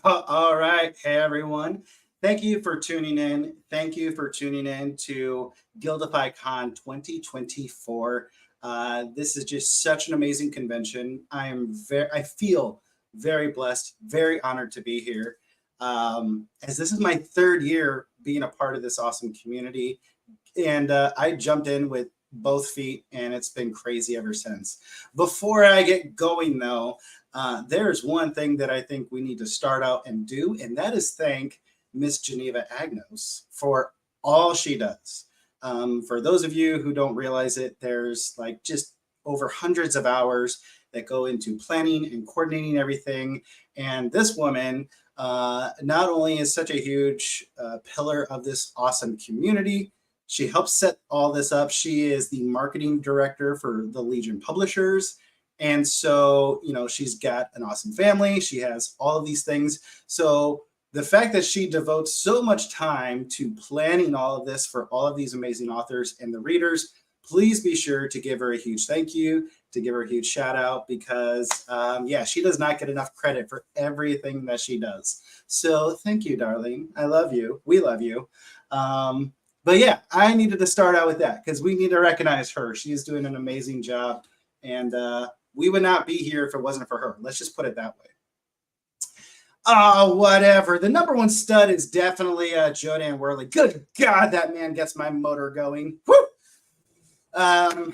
All right. Hey, everyone. Thank you for tuning in. Thank you for tuning in to GuildifyCon 2024. This is just such an amazing convention. I feel very blessed, very honored to be here. As this is my third year being a part of this awesome community, and I jumped in with both feet, and it's been crazy ever since. Before I get going, though, there's one thing that I think we need to start out and do, and that is thank Miss Geneva Agnos for all she does. For those of you who don't realize it, there's like just over hundreds of hours that go into planning and coordinating everything. And this woman not only is such a huge pillar of this awesome community, she helps set all this up. She is the marketing director for the Legion Publishers. And so, she's got an awesome family. She has all of these things. So the fact that she devotes so much time to planning all of this for all of these amazing authors and the readers, please be sure to give her a huge thank you, to give her a huge shout out, because she does not get enough credit for everything that she does. So thank you, darling. I love you. We love you. But yeah, I needed to start out with that because we need to recognize her. She is doing an amazing job. And we would not be here if it wasn't for her. Let's just put it that way. Oh, whatever. The number one stud is definitely Jodan Worley. Good God, that man gets my motor going. Woo!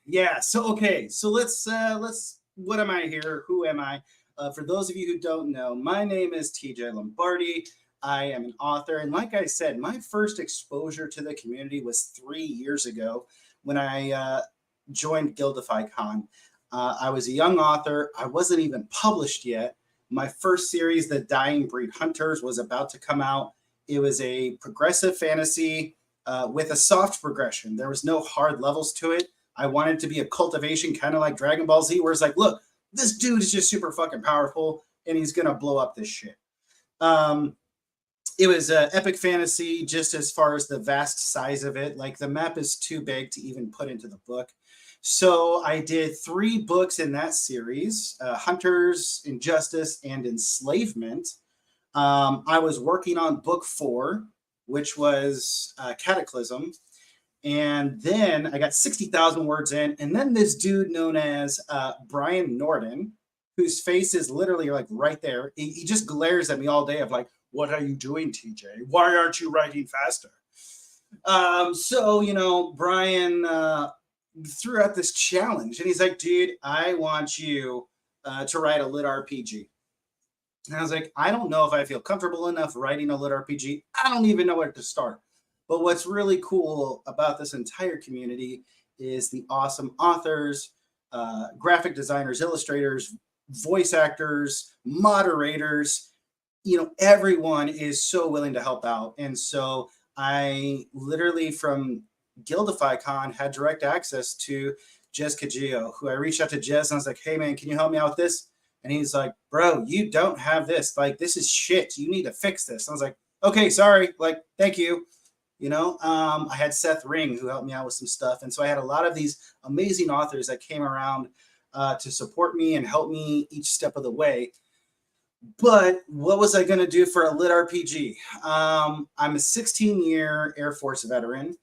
Yeah. So okay. So let's. What am I here? Who am I? For those of you who don't know, my name is TJ Lombardi. I am an author, and like I said, my first exposure to the community was 3 years ago when I joined GuildifyCon. I was a young author. I wasn't even published yet. My first series, The Dying Breed Hunters, was about to come out. It was a progressive fantasy with a soft progression. There was no hard levels to it. I wanted to be a cultivation, kind of like Dragon Ball Z, where it's like, look, this dude is just super fucking powerful, and he's going to blow up this shit. It was epic fantasy just as far as the vast size of it. Like, the map is too big to even put into the book. So I did 3 books in that series, Hunters, Injustice, and Enslavement. I was working on book 4, which was Cataclysm. And then I got 60,000 words in. And then this dude known as Brian Norden, whose face is literally like right there. He just glares at me all day of like, what are you doing, TJ? Why aren't you writing faster? So, Brian threw out this challenge, and he's like, dude, I want you to write a lit RPG. And I was like, I don't know if I feel comfortable enough writing a lit RPG. I don't even know where to start. But what's really cool about this entire community is the awesome authors, graphic designers, illustrators, voice actors, moderators. Everyone is so willing to help out. And so I literally from GuildifyCon had direct access to Jez Kajio, who I reached out to Jez and I was like, hey man, can you help me out with this? And he's like, bro, you don't have this. Like, this is shit. You need to fix this. And I was like, okay, sorry. Like, thank you. I had Seth Ring who helped me out with some stuff. And so I had a lot of these amazing authors that came around to support me and help me each step of the way. But what was I going to do for a lit RPG? I'm a 16-year Air Force veteran.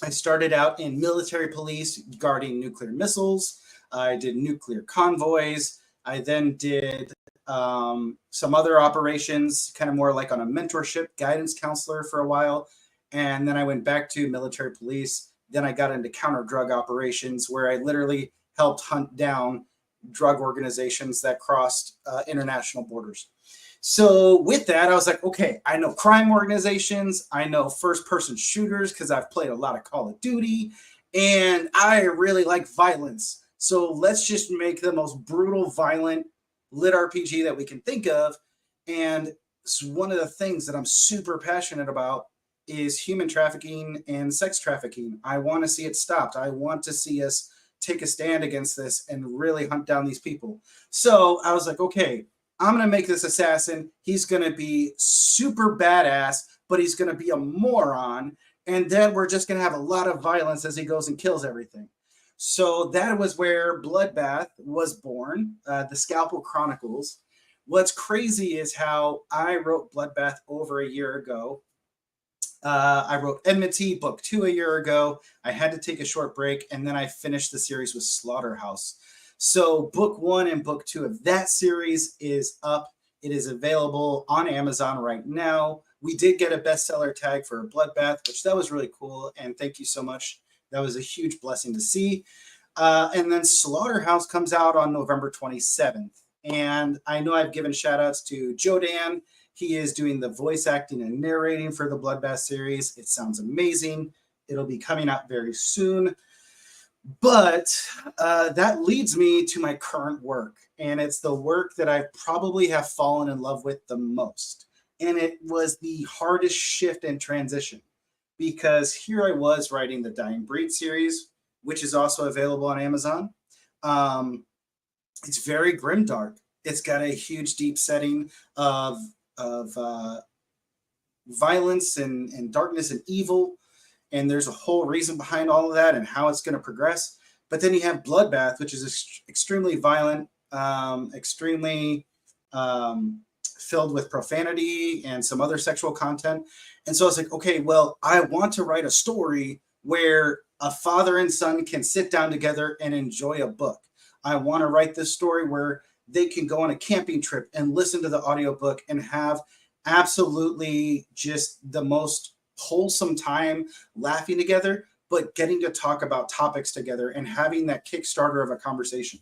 I started out in military police guarding nuclear missiles. I did nuclear convoys. I then did some other operations, kind of more like on a mentorship guidance counselor for a while. And then I went back to military police. Then I got into counter drug operations where I literally helped hunt down drug organizations that crossed international borders. So with that, I was like, okay, I know crime organizations. I know first-person shooters because I've played a lot of Call of Duty. And I really like violence. So let's just make the most brutal, violent lit RPG that we can think of. And one of the things that I'm super passionate about is human trafficking and sex trafficking. I want to see it stopped. I want to see us take a stand against this and really hunt down these people. So I was like, okay, I'm going to make this assassin. He's going to be super badass, but he's going to be a moron. And then we're just going to have a lot of violence as he goes and kills everything. So that was where Bloodbath was born, the Scalpel Chronicles, What's crazy is how I wrote Bloodbath over a year ago. I wrote Enmity book 2 a year ago. I had to take a short break, and then I finished the series with Slaughterhouse. So book 1 and book 2 of that series is up. It is available on Amazon right now. We did get a bestseller tag for Bloodbath, which that was really cool, and thank you so much. That was a huge blessing to see. And then Slaughterhouse comes out on November 27th. And I know I've given shout outs to Jodan. He is doing the voice acting and narrating for the Bloodbath series. It sounds amazing. It'll be coming out very soon. But that leads me to my current work. And it's the work that I probably have fallen in love with the most. And it was the hardest shift and transition because here I was writing the Dying Breed series, which is also available on Amazon. It's very grimdark. It's got a huge, deep setting of violence and darkness and evil. And there's a whole reason behind all of that and how it's going to progress. But then you have Bloodbath, which is extremely violent, extremely filled with profanity and some other sexual content. And so I was like, okay, well, I want to write a story where a father and son can sit down together and enjoy a book. I want to write this story where they can go on a camping trip and listen to the audiobook and have absolutely just the most wholesome time laughing together, but getting to talk about topics together and having that Kickstarter of a conversation.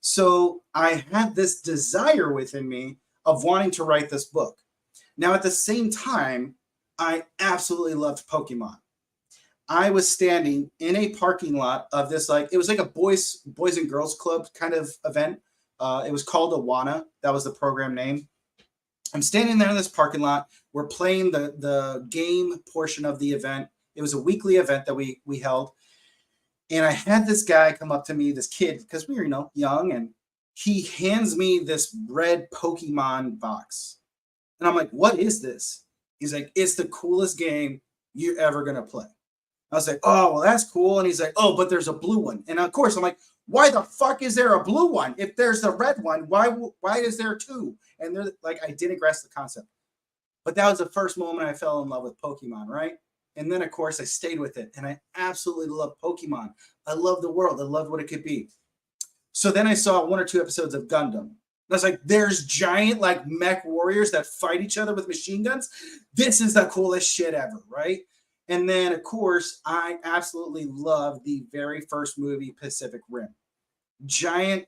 So I had this desire within me of wanting to write this book. Now, at the same time, I absolutely loved Pokemon. I was standing in a parking lot of this, it was like a boys and girls club kind of event. It was called Awana. That was the program name. I'm standing there in this parking lot. We're playing the game portion of the event. It was a weekly event that we held. And I had this guy come up to me, this kid, because we were, young, and he hands me this red Pokemon box. And I'm like, what is this? He's like, it's the coolest game you're ever going to play. I was like, oh, well, that's cool. And he's like, oh, but there's a blue one. And of course, I'm like, why the fuck is there a blue one? If there's the red one, why is there two? And they're like, I didn't grasp the concept. But that was the first moment I fell in love with Pokemon, right? And then, of course, I stayed with it. And I absolutely love Pokemon. I love the world. I love what it could be. So then I saw 1 or 2 episodes of Gundam. I was like, there's giant mech warriors that fight each other with machine guns. This is the coolest shit ever, right? And then, of course, I absolutely love the very first movie, Pacific Rim. Giant,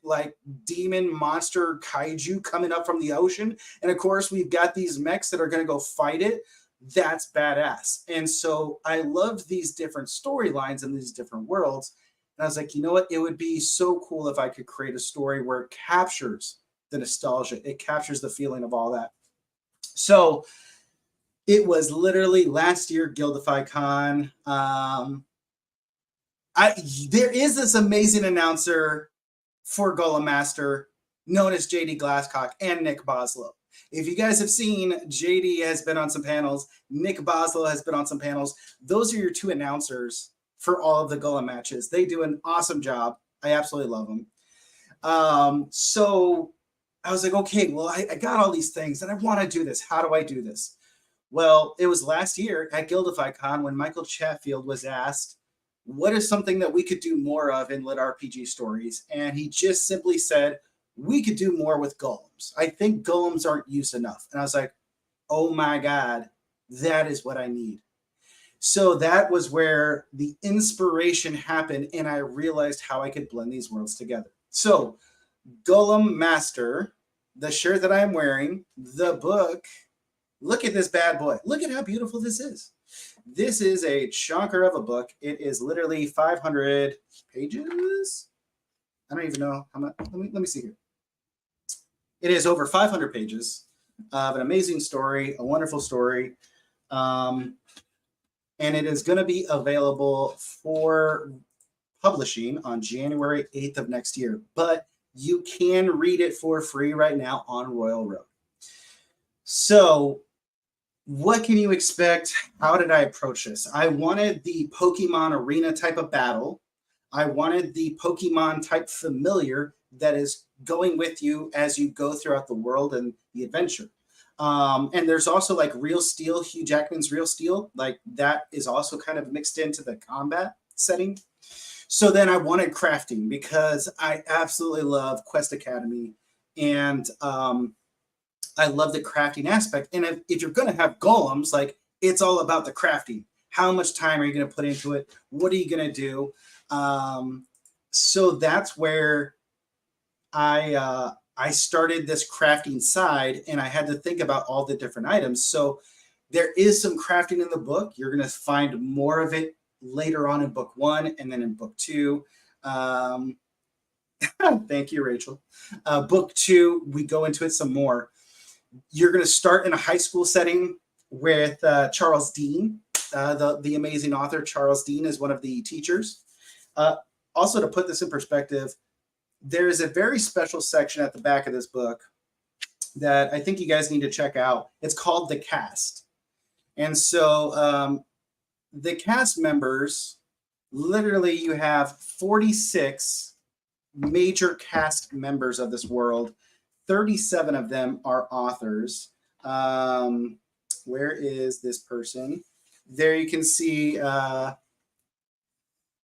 demon monster kaiju coming up from the ocean. And, of course, we've got these mechs that are going to go fight it. That's badass. And so I loved these different storylines and these different worlds. And I was like, you know what? It would be so cool if I could create a story where it captures the nostalgia. It captures the feeling of all that. So it was literally last year, Gildify Con. There is this amazing announcer for Golem Master known as JD Glasscock and Nick Boslow. If you guys have seen, JD has been on some panels. Nick Boslow has been on some panels. Those are your 2 announcers for all of the Golem matches. They do an awesome job. I absolutely love them. So I was like, okay, well, I got all these things and I want to do this. How do I do this? Well, it was last year at Gildify Con when Michael Chatfield was asked, what is something that we could do more of in lit RPG stories? And he just simply said, we could do more with golems. I think golems aren't used enough. And I was like, oh my God, that is what I need. So that was where the inspiration happened, and I realized how I could blend these worlds together. So Golem Master, the shirt that I'm wearing, the book, look at this bad boy. Look at how beautiful this is. This is a chonker of a book. It is literally 500 pages. I don't even know how much. Let me see here. It is over 500 pages of an amazing story, a wonderful story. And it is going to be available for publishing on January 8th of next year. But you can read it for free right now on Royal Road. So what can you expect? How did I approach this? I wanted the Pokemon arena type of battle. I wanted the Pokemon type familiar that is going with you as you go throughout the world and the adventure. And there's also like Real Steel, Hugh Jackman's Real Steel, like that is also kind of mixed into the combat setting. So then I wanted crafting because I absolutely love Quest Academy, and I love the crafting aspect. And if you're going to have golems, like it's all about the crafting. How much time are you going to put into it? What are you going to do? So that's where I started this crafting side, and I had to think about all the different items. So there is some crafting in the book. You're going to find more of it later on in book 1 and then in book 2. Thank you, Rachel. Book 2, we go into it some more. You're going to start in a high school setting with Charles Dean. The amazing author Charles Dean is one of the teachers. Also, to put this in perspective, there is a very special section at the back of this book that I think you guys need to check out. It's called The Cast. And so the cast members, literally you have 46 major cast members of this world. 37 of them are authors. Where is this person? There you can see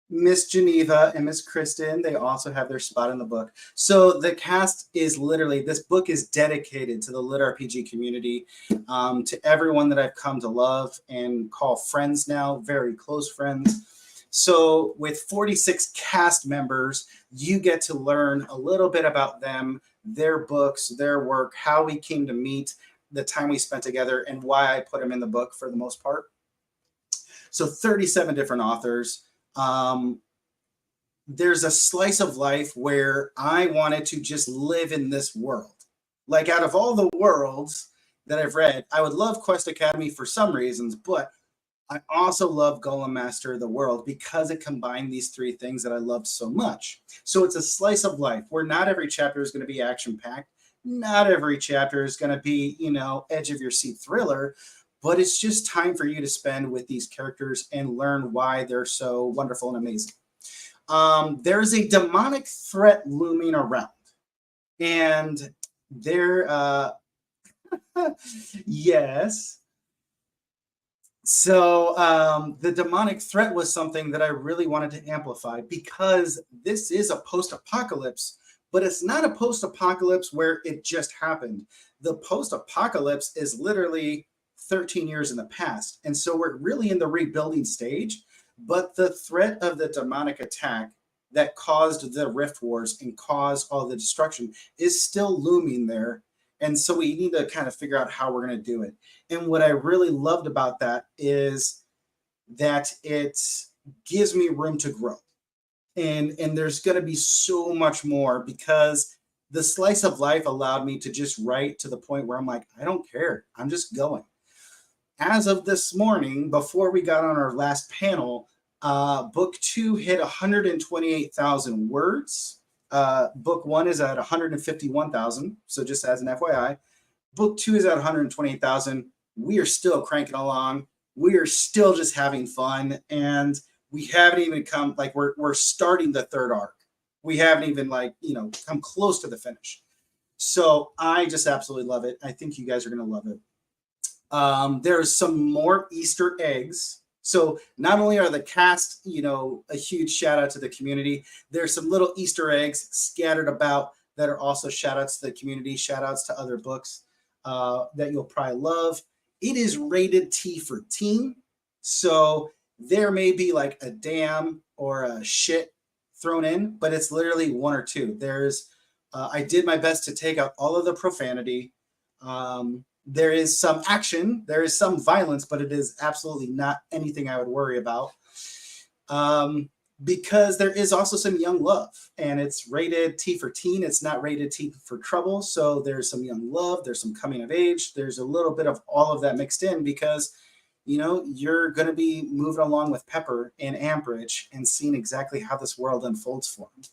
Miss Geneva and Miss Kristen. They also have their spot in the book. So the cast is literally, this book is dedicated to the Lit RPG community, to everyone that I've come to love and call friends now, very close friends. So with 46 cast members, you get to learn a little bit about them, their books, their work, how we came to meet, the time we spent together, and why I put them in the book for the most part. So 37 different authors. There's a slice of life where I wanted to just live in this world. Like out of all the worlds that I've read, I would love Quest Academy for some reasons, but I also love Golem Master the World because it combined these three things that I loved so much. So it's a slice of life where not every chapter is going to be action-packed. Not every chapter is going to be, edge of your seat thriller, but it's just time for you to spend with these characters and learn why they're so wonderful and amazing. There's a demonic threat looming around, and there, yes. So the demonic threat was something that I really wanted to amplify because this is a post-apocalypse, but it's not a post-apocalypse where it just happened. The post-apocalypse is literally 13 years in the past. And so we're really in the rebuilding stage, but the threat of the demonic attack that caused the Rift Wars and caused all the destruction is still looming there. And so we need to kind of figure out how we're going to do it. And what I really loved about that is that it gives me room to grow. And there's going to be so much more because the slice of life allowed me to just write to the point where I'm like, I don't care. I'm just going. As of this morning, before we got on our last panel, book 2 hit 128,000 words. Book 1 is at 151,000. So just as an FYI, book 2 is at 128,000. We are still cranking along. We are still just having fun. And we haven't even come, like we're starting the third arc. We haven't even come close to the finish. So I just absolutely love it. I think you guys are going to love it. There's some more Easter eggs. So not only are the cast, a huge shout out to the community, there's some little Easter eggs scattered about that are also shout outs to the community, shout outs to other books that you'll probably love. It is rated T for teen. So there may be like a damn or a shit thrown in, but it's literally 1 or 2. There's, I did my best to take out all of the profanity. There is some action, there is some violence, but it is absolutely not anything I would worry about. Because there is also some young love, and it's rated T for teen. It's not rated T for trouble. So there's some young love, there's some coming of age. There's a little bit of all of that mixed in because, you're going to be moving along with Pepper in Ambridge and seeing exactly how this world unfolds for him.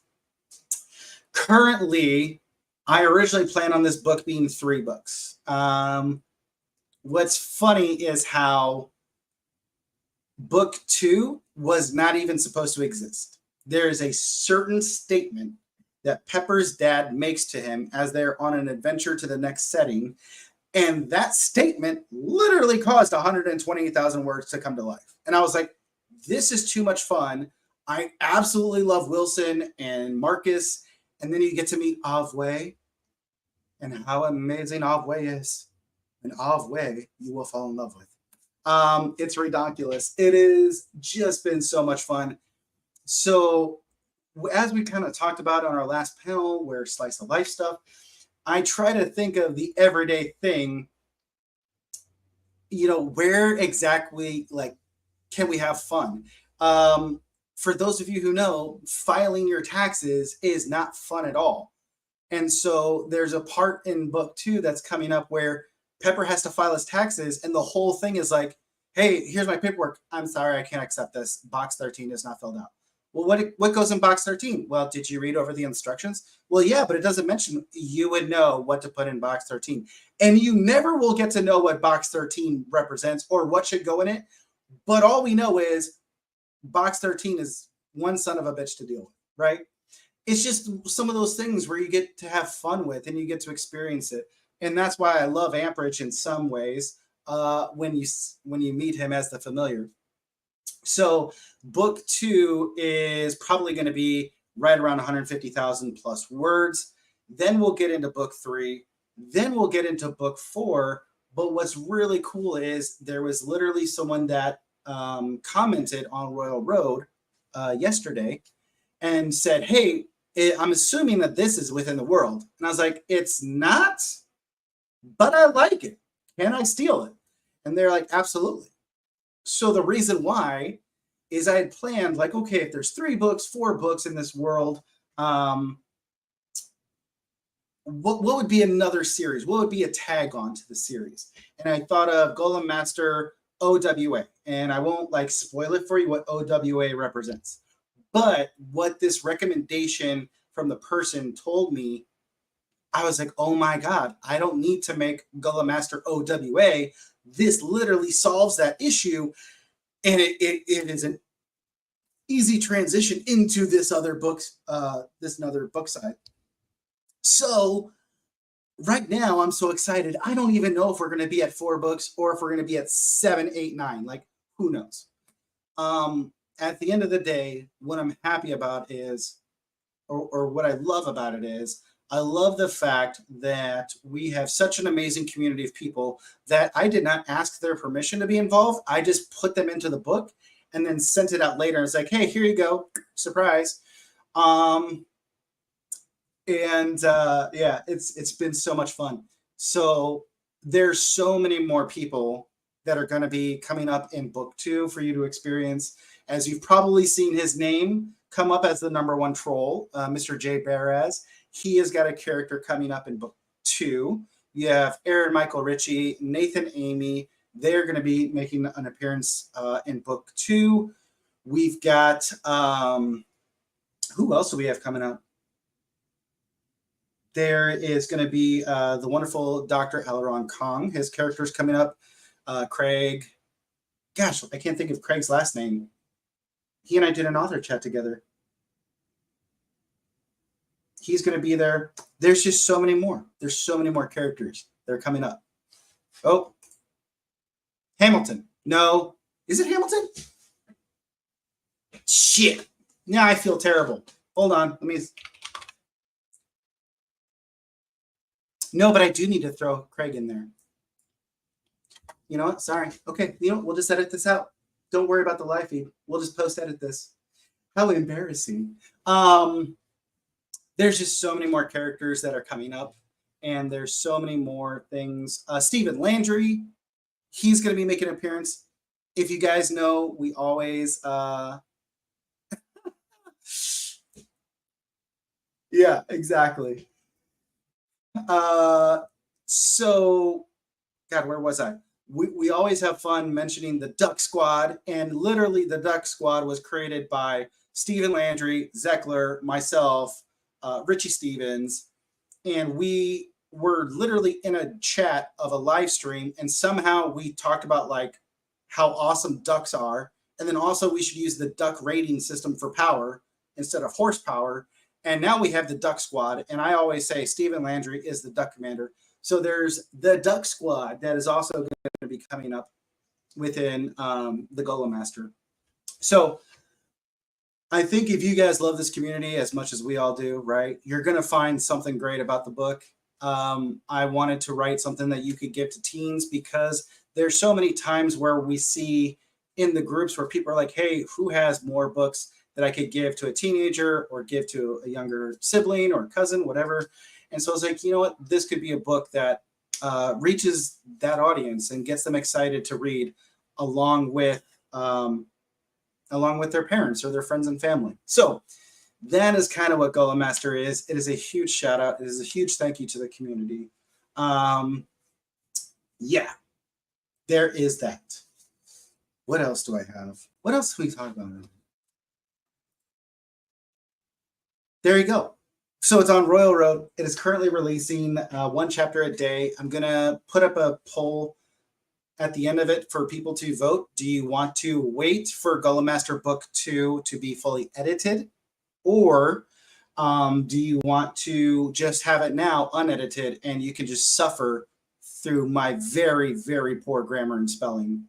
Currently, I originally planned on this book being 3 books. What's funny is how book 2 was not even supposed to exist. There is a certain statement that Pepper's dad makes to him as they're on an adventure to the next setting. And that statement literally caused 128,000 words to come to life. And I was like, this is too much fun. I absolutely love Wilson and Marcus. And then you get to meet Avway and how amazing Avway is. And Avway you will fall in love with. It's ridiculous. It has just been so much fun. So as we kind of talked about on our last panel, where slice of life stuff, I try to think of the everyday thing, where exactly like can we have fun? For those of you who know, filing your taxes is not fun at all. And so there's a part in book 2 that's coming up where Pepper has to file his taxes, and the whole thing is like, hey, here's my paperwork. I'm sorry, I can't accept this. Box 13 is not filled out. Well, what goes in box 13? Well, did you read over the instructions? Well, yeah, but it doesn't mention you would know what to put in box 13. And you never will get to know what box 13 represents or what should go in it. But all we know is box 13 is one son of a bitch to deal with, right? It's just some of those things where you get to have fun with and you get to experience it. And that's why I love Amperich in some ways when you meet him as the familiar. So book 2 is probably going to be right around 150,000 plus words. Then we'll get into book 3. Then we'll get into book 4. But what's really cool is there was literally someone that commented on Royal Road yesterday and said, hey, I'm assuming that this is within the world. And I was like, it's not, but I like it. Can I steal it? And they're like, absolutely. So the reason why is I had planned like, okay, if there's 3 books, 4 books in this world, what would be another series? What would be a tag on to the series? And I thought of Golem Master OWA, and I won't like spoil it for you what OWA represents. But what this recommendation from the person told me, I was like, oh my God, I don't need to make Golem Master OWA. This literally solves that issue. And it is an easy transition into this other books, this another book side. So right now I'm so excited. I don't even know if we're going to be at 4 books or if we're going to be at 7, 8, 9. Like, who knows? At the end of the day, what I'm happy about is, or what I love about it is, I love the fact that we have such an amazing community of people that I did not ask their permission to be involved. I just put them into the book and then sent it out later. And it's like, hey, here you go. Surprise. Yeah, it's been so much fun. So there's so many more people that are going to be coming up in book 2 for you to experience. As you've probably seen his name come up as the #1 troll, Mr. J. Baraz. He has got a character coming up in book 2. You have Aaron Michael Ritchie, Nathan Amy. They're going to be making an appearance in book 2. We've got, who else do we have coming up? There is going to be the wonderful Dr. Aileron Kong. His character's coming up. Craig. Gosh, I can't think of Craig's last name. He and I did an author chat together. He's going to be there. There's just so many more. There's so many more characters that are coming up. Oh, Hamilton. No. Is it Hamilton? Shit. Now I feel terrible. Hold on. Let me. No, but I do need to throw Craig in there. You know what? Sorry. Okay. You know what? We'll just edit this out. Don't worry about the live feed. We'll just post-edit this. How embarrassing. There's just so many more characters that are coming up, and there's so many more things. Stephen Landry, he's going to be making an appearance. If you guys know, we always... yeah, exactly. So, God, where was I? We always have fun mentioning the Duck Squad, and literally the Duck Squad was created by Stephen Landry, Zeckler, myself, Richie Stevens, and we were literally in a chat of a live stream, and somehow we talked about like how awesome ducks are, and then also we should use the duck rating system for power instead of horsepower, And now we have the Duck Squad. And I always say Stephen Landry is the Duck Commander. So there's the Duck Squad that is also going to be coming up within the Golem Master. So I think if you guys love this community as much as we all do, right, you're going to find something great about the book. I wanted to write something that you could give to teens because there's so many times where we see in the groups where people are like, hey, who has more books that I could give to a teenager or give to a younger sibling or cousin, whatever. And so I was like, you know what, this could be a book that reaches that audience and gets them excited to read along with their parents or their friends and family. So that is kind of what Golem Master is. It is a huge shout out. It is a huge thank you to the community. Yeah, there is that. What else do I have? What else can we talk about? There you go. So it's on Royal Road. It is currently releasing one chapter a day. I'm going to put up a poll at the end of it for people to vote. Do you want to wait for Golem Master Book 2 to be fully edited? Or do you want to just have it now unedited and you can just suffer through my very, very poor grammar and spelling?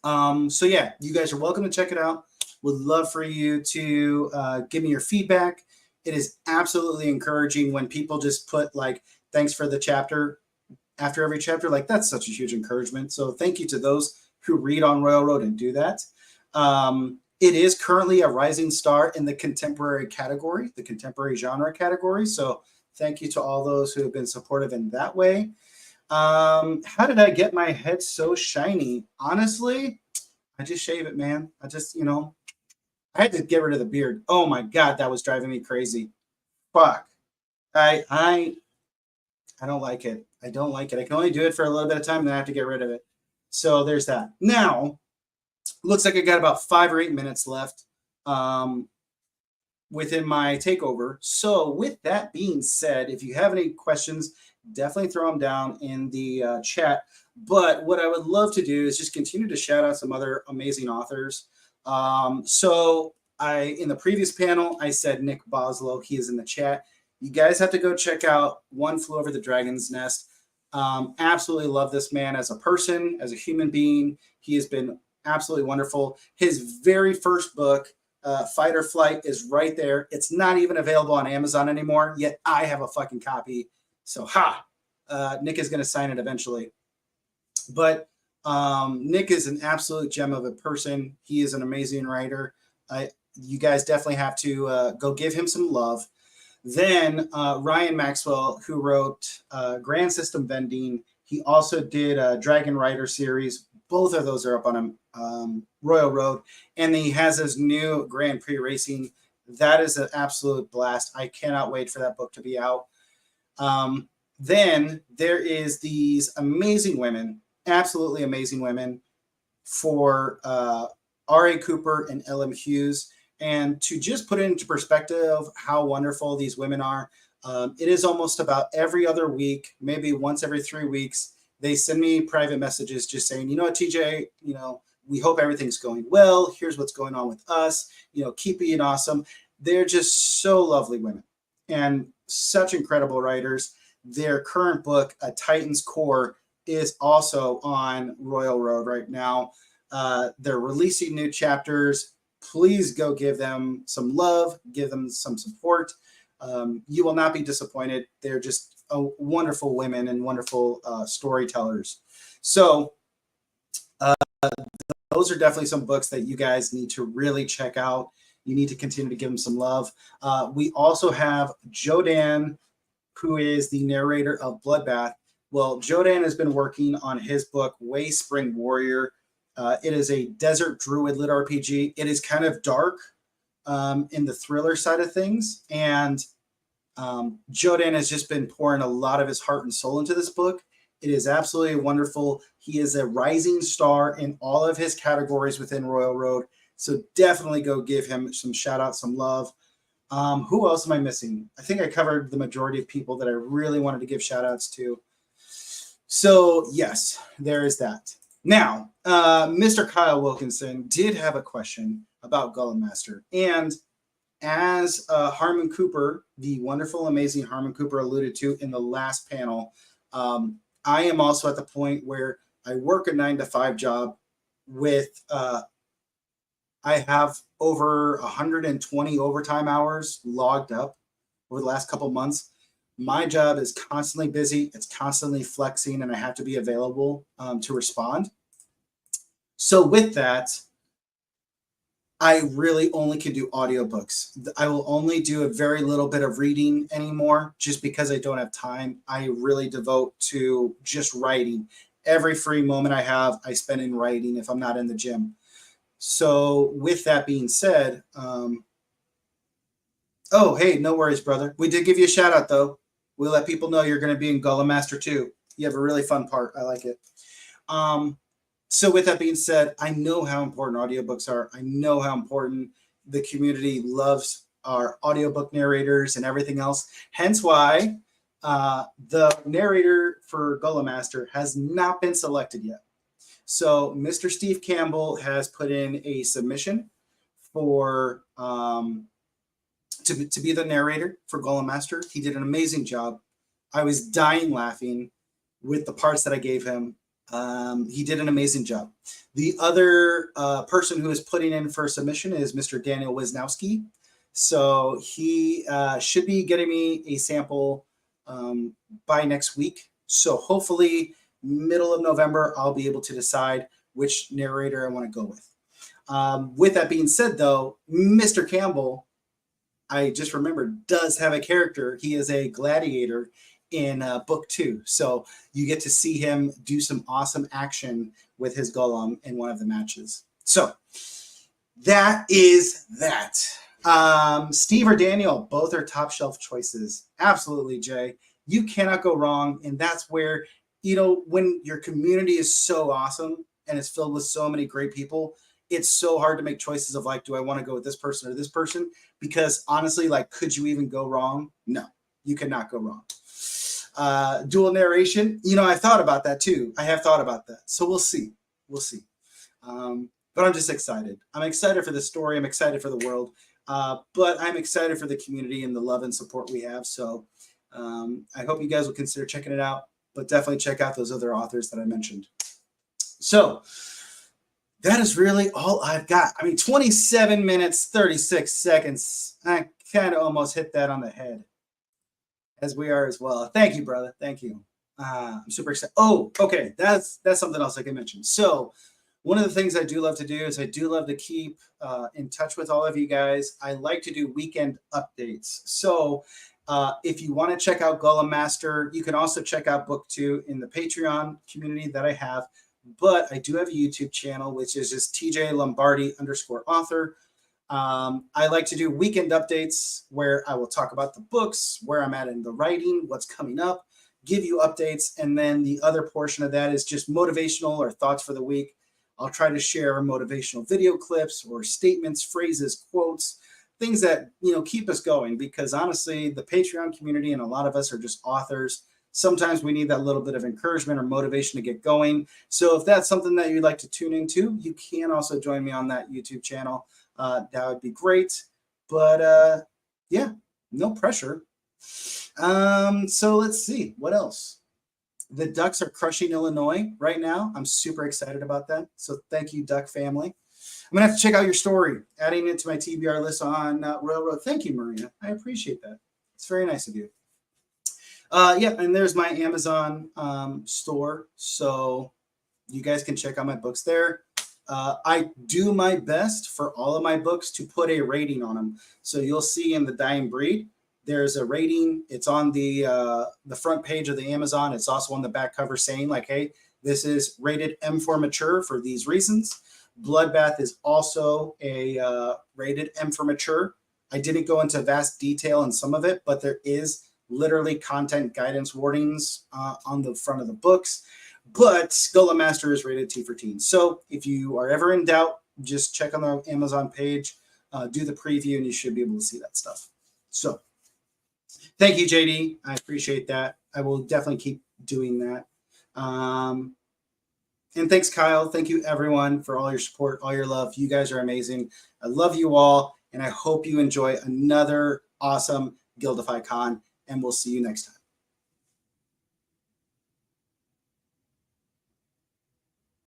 So yeah, you guys are welcome to check it out. Would love for you to give me your feedback. It is absolutely encouraging when people just put like, thanks for the chapter after every chapter. Like, that's such a huge encouragement. So thank you to those who read on Royal Road and do that. It is currently a rising star in the contemporary category, the contemporary genre category. So thank you to all those who have been supportive in that way. How did I get my head so shiny? Honestly, I just shave it, man. I just, I had to get rid of the beard. Oh my God, that was driving me crazy. Fuck. I don't like it. I don't like it. I can only do it for a little bit of time, and then I have to get rid of it. So there's that. Now, looks like I got about 5 or 8 minutes left within my takeover. So with that being said, if you have any questions, definitely throw them down in the chat. But what I would love to do is just continue to shout out some other amazing authors. So in the previous panel, I said Nick Boslow. He is in the chat. You guys have to go check out One Flew Over the Dragon's Nest. Absolutely love this man as a person, as a human being. He has been absolutely wonderful. His very first book, Fight or Flight, is right there. It's not even available on Amazon anymore, yet I have a fucking copy. So Nick is going to sign it eventually. But Nick is an absolute gem of a person. He is an amazing writer. You guys definitely have to go give him some love. Then Ryan Maxwell, who wrote Grand System Vending, he also did a Dragon Rider series. Both of those are up on Royal Road. And he has his new Grand Prix Racing. That is an absolute blast. I cannot wait for that book to be out. Then there is these amazing women, absolutely amazing women, for R.A. Cooper and L.M. Hughes. And to just put it into perspective how wonderful these women are, it is almost about every other week, maybe once every 3 weeks, they send me private messages just saying, you know what, TJ, we hope everything's going well. Here's what's going on with us. Keep being awesome. They're just so lovely women and such incredible writers. Their current book, A Titan's Core, is also on Royal Road right now. They're releasing new chapters. Please go give them some love, give them some support. You will not be disappointed. They're just wonderful women and wonderful storytellers. So those are definitely some books that you guys need to really check out. You need to continue to give them some love. We also have Jodan, who is the narrator of Bloodbath. Well, Jodan has been working on his book, Wayspring Warrior. It is a desert druid lit RPG. It is kind of dark in the thriller side of things. And Jodan has just been pouring a lot of his heart and soul into this book. It is absolutely wonderful. He is a rising star in all of his categories within Royal Road. So definitely go give him some shout out, some love. Who else am I missing? I think I covered the majority of people that I really wanted to give shout outs to. So yes, there is that. Now, Mr. Kyle Wilkinson did have a question about Golem Master. And as Harmon Cooper, the wonderful, amazing Harmon Cooper alluded to in the last panel, I am also at the point where I work a 9-to-5 job with, I have over 120 overtime hours logged up over the last couple months. My job is constantly busy. It's constantly flexing, and I have to be available to respond. So with that, I really only can do audiobooks. I will only do a very little bit of reading anymore just because I don't have time. I really devote to just writing. Every free moment I have, I spend in writing if I'm not in the gym. So with that being said, oh, hey, no worries, brother. We did give you a shout out, though. We'll let people know you're going to be in Golem Master 2. You have a really fun part. I like it. So with that being said, I know how important audiobooks are. I know how important the community loves our audiobook narrators and everything else. Hence why the narrator for Golem Master has not been selected yet. So Mr. Steve Campbell has put in a submission for to be the narrator for Golem Master. He did an amazing job. I was dying laughing with the parts that I gave him. He did an amazing job. The other person who is putting in for submission is Mr. Daniel Wisnowski. So he should be getting me a sample by next week. So hopefully middle of November, I'll be able to decide which narrator I want to go with. With that being said, though, Mr. Campbell, I just remembered, does have a character. He is a gladiator in book 2. So you get to see him do some awesome action with his golem in one of the matches. So that is that. Steve or Daniel, both are top shelf choices. Absolutely, Jay. You cannot go wrong. And that's where, you know, when your community is so awesome and it's filled with so many great people, it's so hard to make choices of like, do I want to go with this person or this person? Because honestly, like, could you even go wrong? No, you cannot go wrong. Dual narration, you know, I thought about that too. I have thought about that. So we'll see. We'll see. But I'm just excited. I'm excited for the story. I'm excited for the world. But I'm excited for the community and the love and support we have. So I hope you guys will consider checking it out. But definitely check out those other authors that I mentioned. So that is really all I've got. I mean, 27 minutes, 36 seconds. I kind of almost hit that on the head, as we are as well. Thank you, brother. Thank you. I'm super excited. Oh, okay. That's something else I can mention. So one of the things I do love to do is I do love to keep in touch with all of you guys. I like to do weekend updates. So if you want to check out Golem Master, you can also check out book 2 in the Patreon community that I have. But I do have a YouTube channel, which is just TJ Lombardi _author. I like to do weekend updates where I will talk about the books, where I'm at in the writing, what's coming up, give you updates. And then the other portion of that is just motivational or thoughts for the week. I'll try to share motivational video clips or statements, phrases, quotes, things that, you know, keep us going. Because honestly, the Patreon community and a lot of us are just authors. Sometimes we need that little bit of encouragement or motivation to get going. So if that's something that you'd like to tune into, you can also join me on that YouTube channel. That would be great. But yeah, no pressure. So let's see. What else? The Ducks are crushing Illinois right now. I'm super excited about that. So thank you, Duck family. I'm going to have to check out your story, adding it to my TBR list on Railroad. Thank you, Maria. I appreciate that. It's very nice of you. Yeah, and there's my Amazon store. So you guys can check out my books there. I do my best for all of my books to put a rating on them. So you'll see in The Dying Breed, there's a rating. It's on the front page of the Amazon. It's also on the back cover saying like, hey, this is rated M for mature for these reasons. Bloodbath is also a rated M for mature. I didn't go into vast detail in some of it, but there is literally content guidance warnings on the front of the books. But Golem Master is rated T for teen. So if you are ever in doubt, just check on the Amazon page, do the preview, and you should be able to see that stuff. So thank you, JD. I appreciate that. I will definitely keep doing that. And thanks, Kyle. Thank you, everyone, for all your support, all your love. You guys are amazing. I love you all. And I hope you enjoy another awesome Guildify Con, and we'll see you next time.